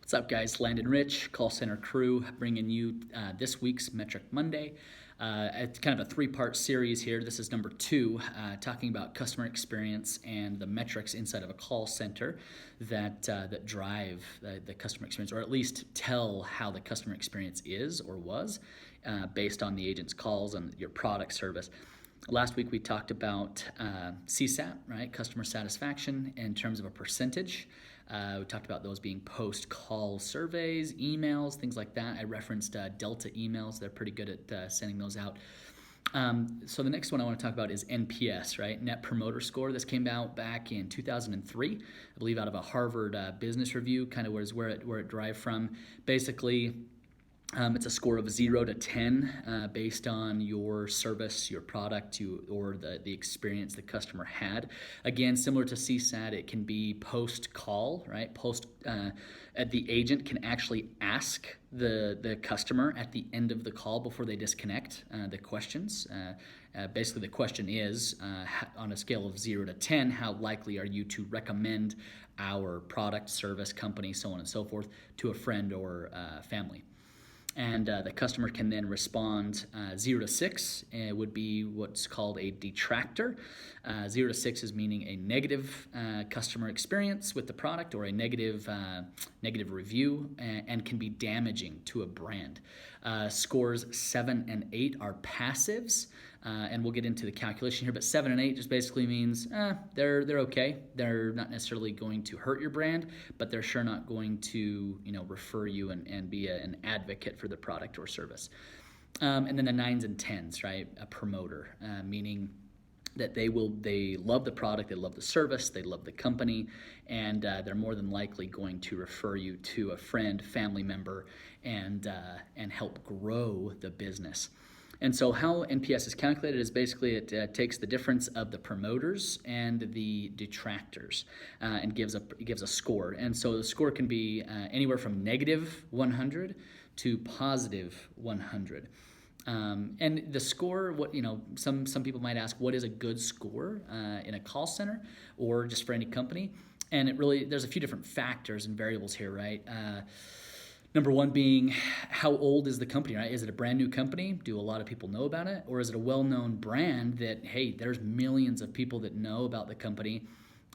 What's up, guys? Landon Rich, call center crew, bringing you this week's Metric Monday. It's kind of a three-part series here. This is number 2, talking about customer experience and the metrics inside of a call center that drive the customer experience, or at least tell how the customer experience is or was, based on the agent's calls and your product service. Last week we talked about CSAT, right? Customer satisfaction in terms of a percentage. We talked about those being post-call surveys, emails, things like that. I referenced Delta emails. They're pretty good at sending those out. So the next one I want to talk about is NPS, right? Net Promoter Score. This came out back in 2003, I believe, out of a Harvard Business Review, kind of where it derived from. Basically, it's a score of 0 to 10 based on your service, your product, or the experience the customer had. Again, similar to CSAT, it can be post-call, right? The agent can actually ask the customer at the end of the call before they disconnect the questions. Basically, the question is, on a scale of 0 to 10, how likely are you to recommend our product, service, company, so on and so forth, to a friend or family? And the customer can then respond 0 to 6. It would be what's called a detractor. 0 to 6 is meaning a negative customer experience with the product, or a negative review, and can be damaging to a brand. Scores 7 and 8 are passives. And we'll get into the calculation here, but 7 and 8 just basically means they're okay. They're not necessarily going to hurt your brand, but they're sure not going to refer you and be an advocate for the product or service. And then the 9s and 10s, right? A promoter, meaning that they love the product, they love the service, they love the company, and they're more than likely going to refer you to a friend, family member, and help grow the business. And so how NPS is calculated is basically it takes the difference of the promoters and the detractors and gives a score. And so the score can be anywhere from negative 100 to positive 100. And the score, some people might ask, what is a good score in a call center or just for any company? And there's a few different factors and variables here, right? Number one being, how old is the company, right? Is it a brand new company? Do a lot of people know about it? Or is it a well-known brand that, hey, there's millions of people that know about the company?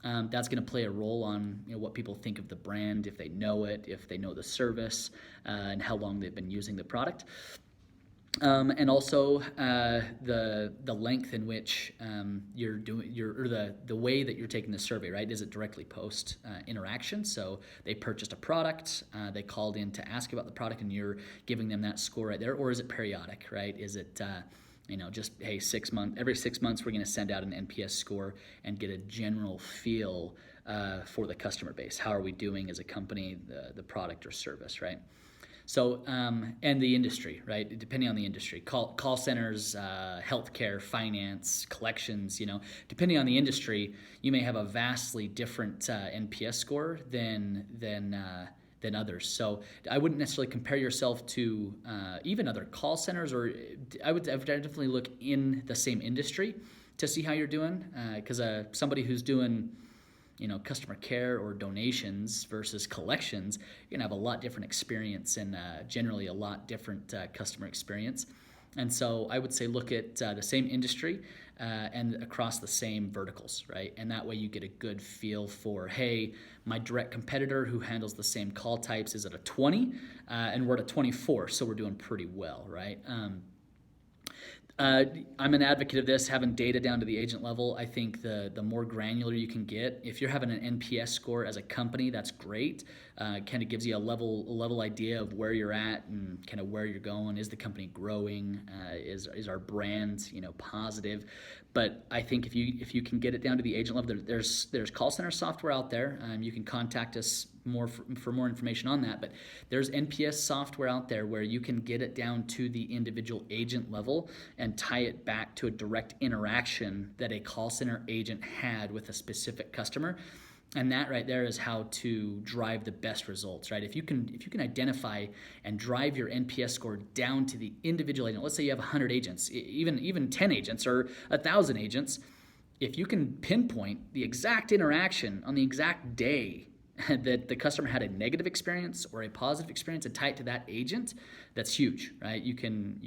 That's going to play a role on what people think of the brand, if they know it, if they know the service, and how long they've been using the product. And also the length in which you're doing the way that you're taking the survey, right? Is it directly post interaction? So they purchased a product, they called in to ask about the product, and you're giving them that score right there, or is it periodic, right? Is it just, hey, every 6 months we're going to send out an NPS score and get a general feel for the customer base. How are we doing as a company, the product or service, right? So, and the industry, right? Depending on the industry, call centers, healthcare, finance, collections, depending on the industry, you may have a vastly different NPS score than others. So I wouldn't necessarily compare yourself to even other call centers, or I would definitely look in the same industry to see how you're doing, because somebody who's doing customer care or donations versus collections, you're gonna have a lot different experience and generally a lot different customer experience. And so I would say look at the same industry and across the same verticals, right? And that way you get a good feel for, hey, my direct competitor who handles the same call types is at a 20 and we're at a 24, so we're doing pretty well, right? I'm an advocate of this, having data down to the agent level. I think the more granular you can get, if you're having an NPS score as a company, that's great. Kind of gives you a level idea of where you're at and kind of where you're going. Is the company growing? Is our brand positive? But I think if you can get it down to the agent level, there's call center software out there. You can contact us for more information on that. But there's NPS software out there where you can get it down to the individual agent level and tie it back to a direct interaction that a call center agent had with a specific customer. And that right there is how to drive the best results, right? If you can identify and drive your NPS score down to the individual agent, let's say you have 100 agents, even 10 agents or 1,000 agents, if you can pinpoint the exact interaction on the exact day that the customer had a negative experience or a positive experience and tie it to that agent, that's huge, right? You can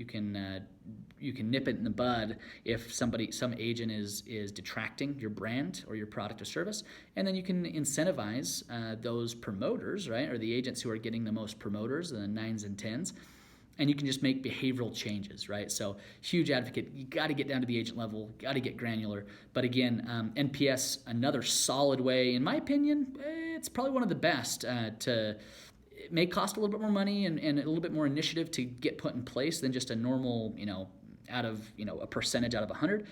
nip it in the bud if some agent is detracting your brand or your product or service, and then you can incentivize those promoters, right, or the agents who are getting the most promoters, the 9s and 10s, and you can just make behavioral changes, right? So huge advocate. You got to get down to the agent level, got to get granular. But again, NPS, another solid way, in my opinion, it's probably one of the best to. It may cost a little bit more money and a little bit more initiative to get put in place than just a normal, out of, a percentage out of 100.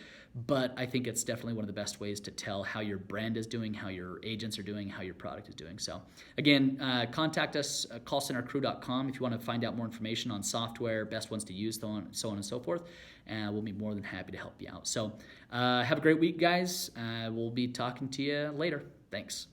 But I think it's definitely one of the best ways to tell how your brand is doing, how your agents are doing, how your product is doing. So again, contact us, callcentercrew.com, if you want to find out more information on software, best ones to use, so on and so forth. And we'll be more than happy to help you out. So have a great week, guys. We'll be talking to you later. Thanks.